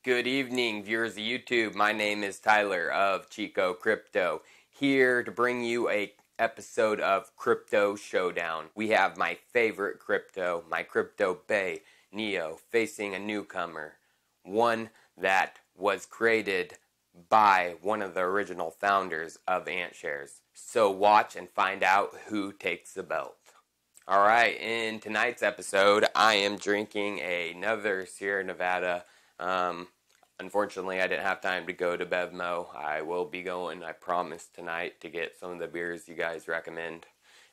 Good evening, viewers of YouTube. My name is Tyler of Chico Crypto, here to bring you a episode of Crypto Showdown. We have my favorite crypto, my crypto bae, Neo, facing a newcomer, one that was created by one of the original founders of AntShares. So watch and find out who takes the belt. Alright, in tonight's episode, I am drinking another Sierra Nevada. Unfortunately, I didn't have time to go to Bevmo. I will be going, I promise, tonight to get some of the beers you guys recommend.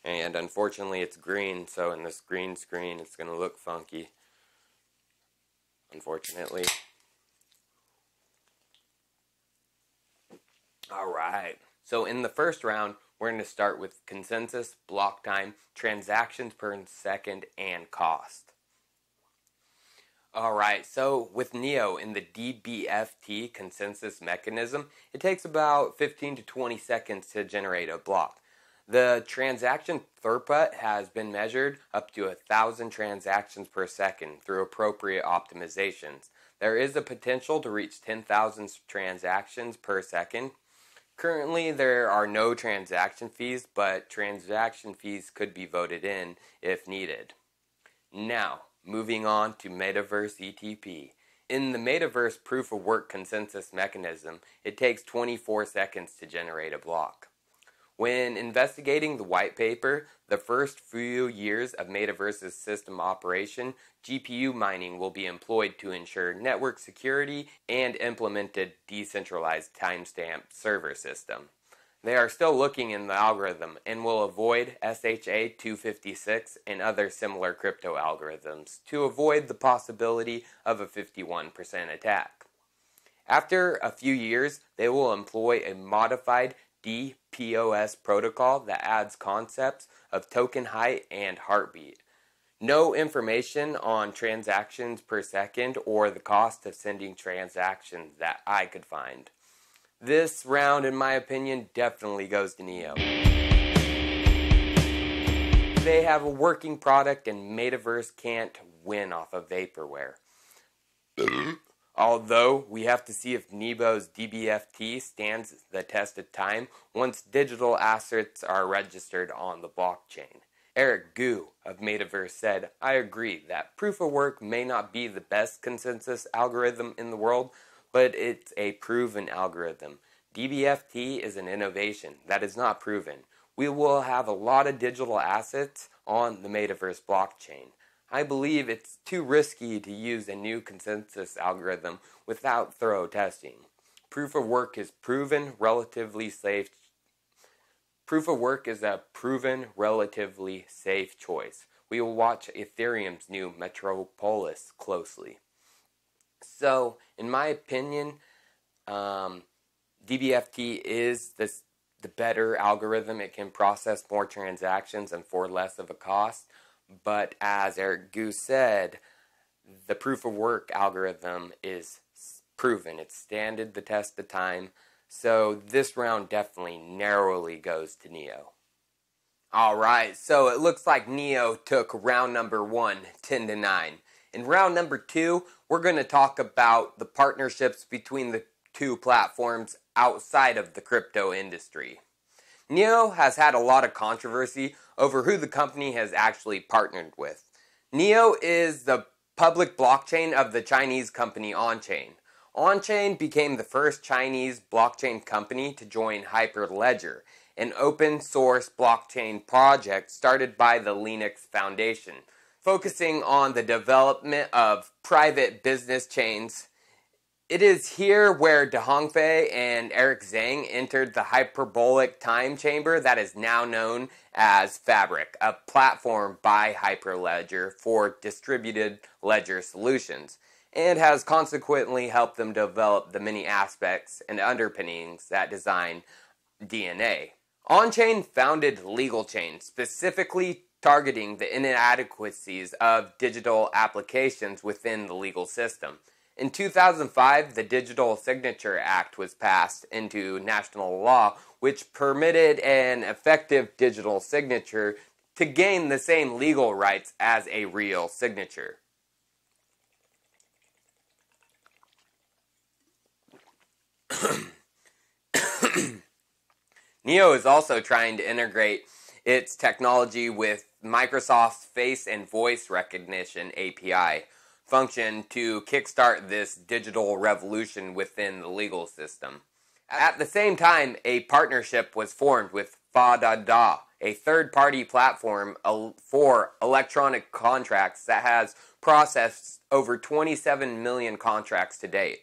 And unfortunately, it's green, so in this green screen, it's going to look funky. Unfortunately. Alright, so in the first round, we're going to start with consensus, block time, transactions per second, and cost. Alright, so with Neo in the DBFT consensus mechanism, it takes about 15 to 20 seconds to generate a block. The transaction throughput has been measured up to 1,000 transactions per second through appropriate optimizations. There is a potential to reach 10,000 transactions per second. Currently, there are no transaction fees, but transaction fees could be voted in if needed. Now, moving on to Metaverse ETP. In the Metaverse proof of work consensus mechanism, it takes 24 seconds to generate a block. When investigating the white paper, the first few years of Metaverse's system operation, GPU mining will be employed to ensure network security and implemented decentralized timestamp server system. They are still looking in the algorithm and will avoid SHA-256 and other similar crypto algorithms to avoid the possibility of a 51% attack. After a few years, they will employ a modified DPoS protocol that adds concepts of token height and heartbeat. No information on transactions per second or the cost of sending transactions that I could find. This round, in my opinion, definitely goes to Neo. They have a working product and Metaverse can't win off of vaporware. Although, we have to see if Neo's DBFT stands the test of time once digital assets are registered on the blockchain. Eric Gu of Metaverse said, "I agree that proof of work may not be the best consensus algorithm in the world, but it's a proven algorithm. DBFT is an innovation that is not proven. We will have a lot of digital assets on the Metaverse blockchain. I believe it's too risky to use a new consensus algorithm without thorough testing. Proof of work is relatively safe. Proof of work is a proven, relatively safe choice. We will watch Ethereum's new Metropolis closely." So, in my opinion, DBFT is the better algorithm. It can process more transactions and for less of a cost. But as Eric Goose said, the proof of work algorithm is proven. It's standed the test of time. So this round definitely narrowly goes to Neo. Alright, so it looks like Neo took round number 1, 10 to 9. In round number 2, we're going to talk about the partnerships between the two platforms outside of the crypto industry. Neo has had a lot of controversy over who the company has actually partnered with. Neo is the public blockchain of the Chinese company OnChain. OnChain became the first Chinese blockchain company to join Hyperledger, an open source blockchain project started by the Linux Foundation, focusing on the development of private business chains. It is here where De Hongfei and Eric Zhang entered the hyperbolic time chamber that is now known as Fabric, a platform by Hyperledger for distributed ledger solutions, and has consequently helped them develop the many aspects and underpinnings that design DNA. OnChain founded LegalChain, specifically targeting the inadequacies of digital applications within the legal system. In 2005, the Digital Signature Act was passed into national law, which permitted an effective digital signature to gain the same legal rights as a real signature. Neo is also trying to integrate its technology with Microsoft's face and voice recognition API function to kickstart this digital revolution within the legal system. At the same time, a partnership was formed with Fadada, a third-party platform for electronic contracts that has processed over 27 million contracts to date.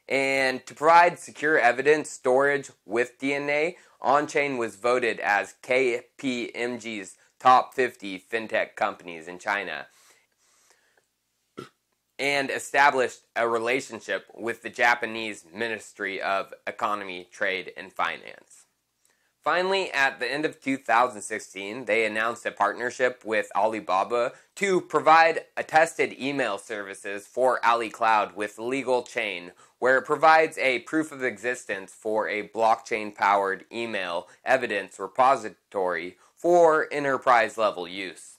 And to provide secure evidence storage with DNA, On-Chain was voted as KPMG's top 50 fintech companies in China and established a relationship with the Japanese Ministry of Economy, Trade, and Finance. Finally, at the end of 2016, they announced a partnership with Alibaba to provide attested email services for AliCloud with Legal Chain, where it provides a proof of existence for a blockchain-powered email evidence repository for enterprise-level use.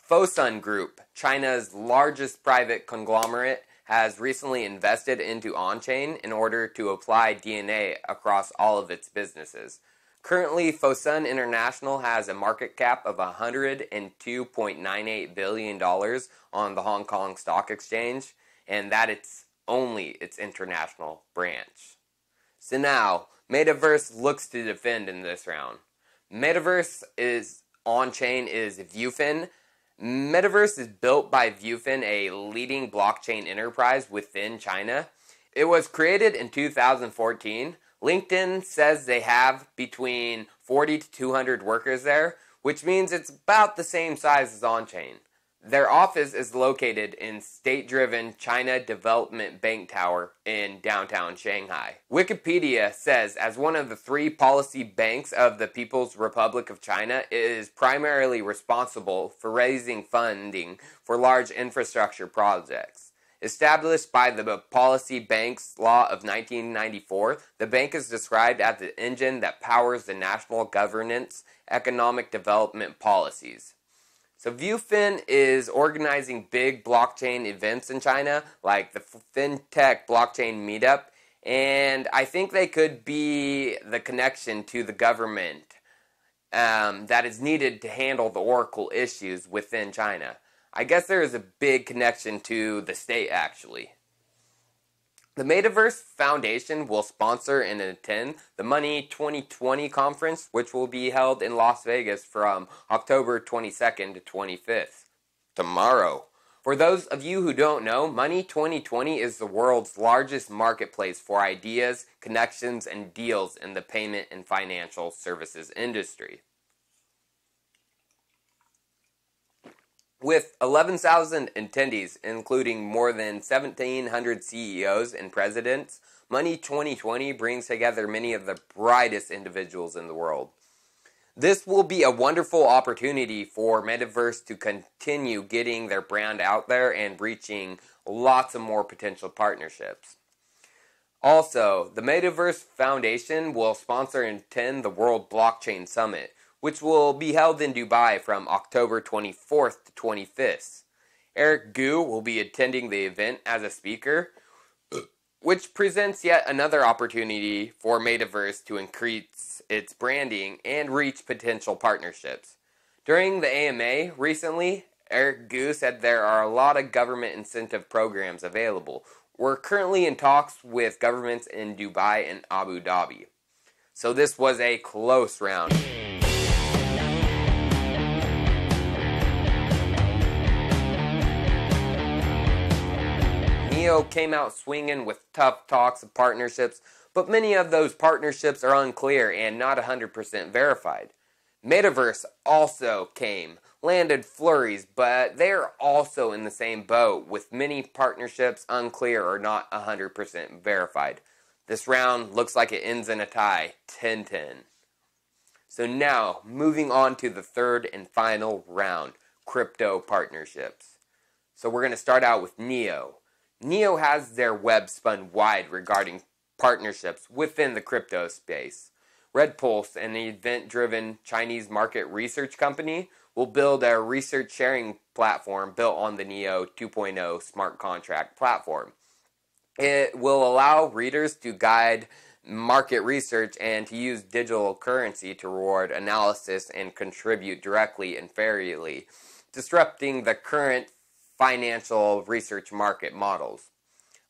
Fosun Group, China's largest private conglomerate, has recently invested into On-Chain in order to apply DNA across all of its businesses. Currently, Fosun International has a market cap of $102.98 billion on the Hong Kong Stock Exchange, and that it's only its international branch. So now, Metaverse looks to defend in this round. Metaverse is On-Chain is Viewfin. Metaverse is built by Viewfin, a leading blockchain enterprise within China. It was created in 2014. LinkedIn says they have between 40 to 200 workers there, which means it's about the same size as On-Chain. Their office is located in state-driven China Development Bank Tower in downtown Shanghai. Wikipedia says, as one of the 3 policy banks of the People's Republic of China, it is primarily responsible for raising funding for large infrastructure projects. Established by the Policy Banks Law of 1994, the bank is described as the engine that powers the national governance economic development policies. So Viewfin is organizing big blockchain events in China, like the FinTech Blockchain Meetup, and I think they could be the connection to the government that is needed to handle the Oracle issues within China. I guess there is a big connection to the state, actually. The Metaverse Foundation will sponsor and attend the Money 2020 conference, which will be held in Las Vegas from October 22nd to 25th, tomorrow. For those of you who don't know, Money 2020 is the world's largest marketplace for ideas, connections, and deals in the payment and financial services industry. With 11,000 attendees, including more than 1,700 CEOs and presidents, Money 2020 brings together many of the brightest individuals in the world. This will be a wonderful opportunity for Metaverse to continue getting their brand out there and reaching lots of more potential partnerships. Also, the Metaverse Foundation will sponsor and attend the World Blockchain Summit, which will be held in Dubai from October 24th to 25th. Eric Gu will be attending the event as a speaker, which presents yet another opportunity for Metaverse to increase its branding and reach potential partnerships. During the AMA recently, Eric Gu said there are a lot of government incentive programs available. We're currently in talks with governments in Dubai and Abu Dhabi. So this was a close round. Neo came out swinging with tough talks of partnerships, but many of those partnerships are unclear and not 100% verified. Metaverse also came, landed flurries, but they're also in the same boat, with many partnerships unclear or not 100% verified. This round looks like it ends in a tie, 10-10. So now, moving on to the third and final round, crypto partnerships. So we're going to start out with Neo. Neo has their web spun wide regarding partnerships within the crypto space. Red Pulse, an event-driven Chinese market research company, will build a research sharing platform built on the Neo 2.0 smart contract platform. It will allow readers to guide market research and to use digital currency to reward analysis and contribute directly and fairly, disrupting the current financial research market models.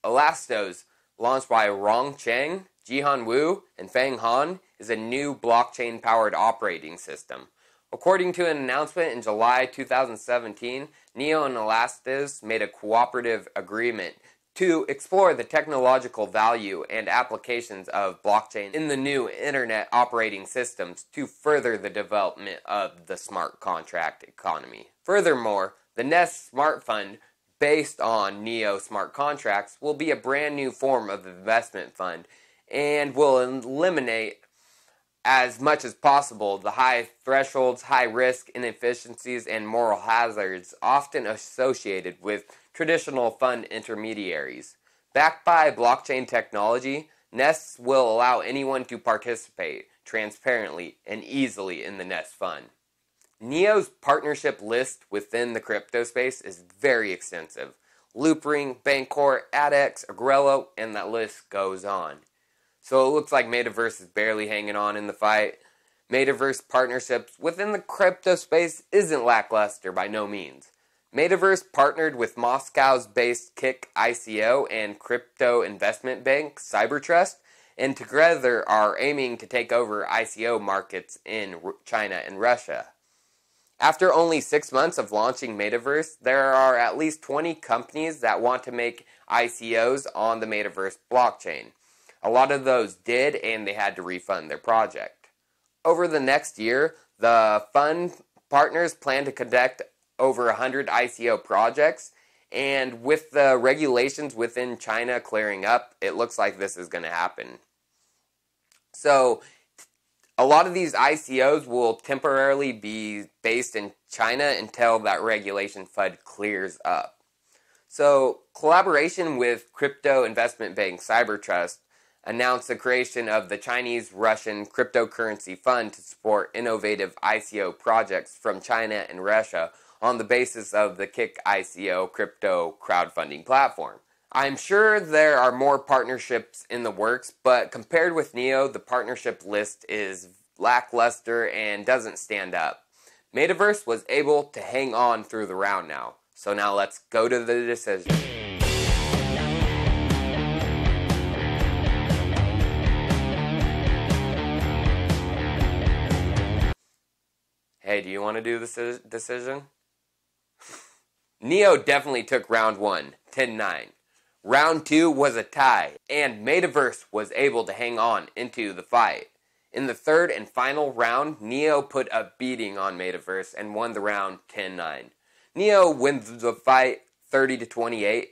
Elastos, launched by Rong Cheng, Jihan Wu, and Feng Han, is a new blockchain-powered operating system. According to an announcement in July 2017, Neo and Elastos made a cooperative agreement to explore the technological value and applications of blockchain in the new internet operating systems to further the development of the smart contract economy. Furthermore, the Nest Smart Fund, based on Neo smart contracts, will be a brand new form of investment fund and will eliminate as much as possible the high thresholds, high risk, inefficiencies, and moral hazards often associated with traditional fund intermediaries. Backed by blockchain technology, Nest will allow anyone to participate transparently and easily in the Nest Fund. Neo's partnership list within the crypto space is very extensive. Loopring, Bancor, ADX, Agrello, and that list goes on. So it looks like Metaverse is barely hanging on in the fight. Metaverse partnerships within the crypto space isn't lackluster by no means. Metaverse partnered with Moscow's based Kick ICO and crypto investment bank Cybertrust, and together are aiming to take over ICO markets in China and Russia. After only 6 months of launching Metaverse, there are at least 20 companies that want to make ICOs on the Metaverse blockchain. A lot of those did, and they had to refund their project. Over the next year, the fund partners plan to conduct over 100 ICO projects, and with the regulations within China clearing up, it looks like this is going to happen. So, a lot of these ICOs will temporarily be based in China until that regulation FUD clears up. So, collaboration with crypto investment bank Cybertrust announced the creation of the Chinese-Russian cryptocurrency fund to support innovative ICO projects from China and Russia on the basis of the Kick ICO crypto crowdfunding platform. I'm sure there are more partnerships in the works, but compared with Neo, the partnership list is lackluster and doesn't stand up. Metaverse was able to hang on through the round now. So now let's go to the decision. Hey, do you want to do this decision? Neo definitely took round 1, 10-9. Round 2 was a tie, and Metaverse was able to hang on into the fight. In the third and final round, Neo put a beating on Metaverse and won the round 10-9. Neo wins the fight 30-28.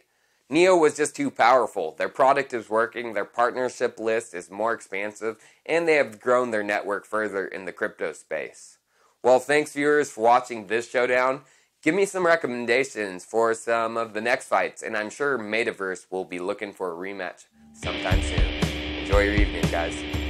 Neo was just too powerful. Their product is working, their partnership list is more expansive, and they have grown their network further in the crypto space. Well, thanks viewers for watching this showdown. Give me some recommendations for some of the next fights, and I'm sure Metaverse will be looking for a rematch sometime soon. Enjoy your evening, guys.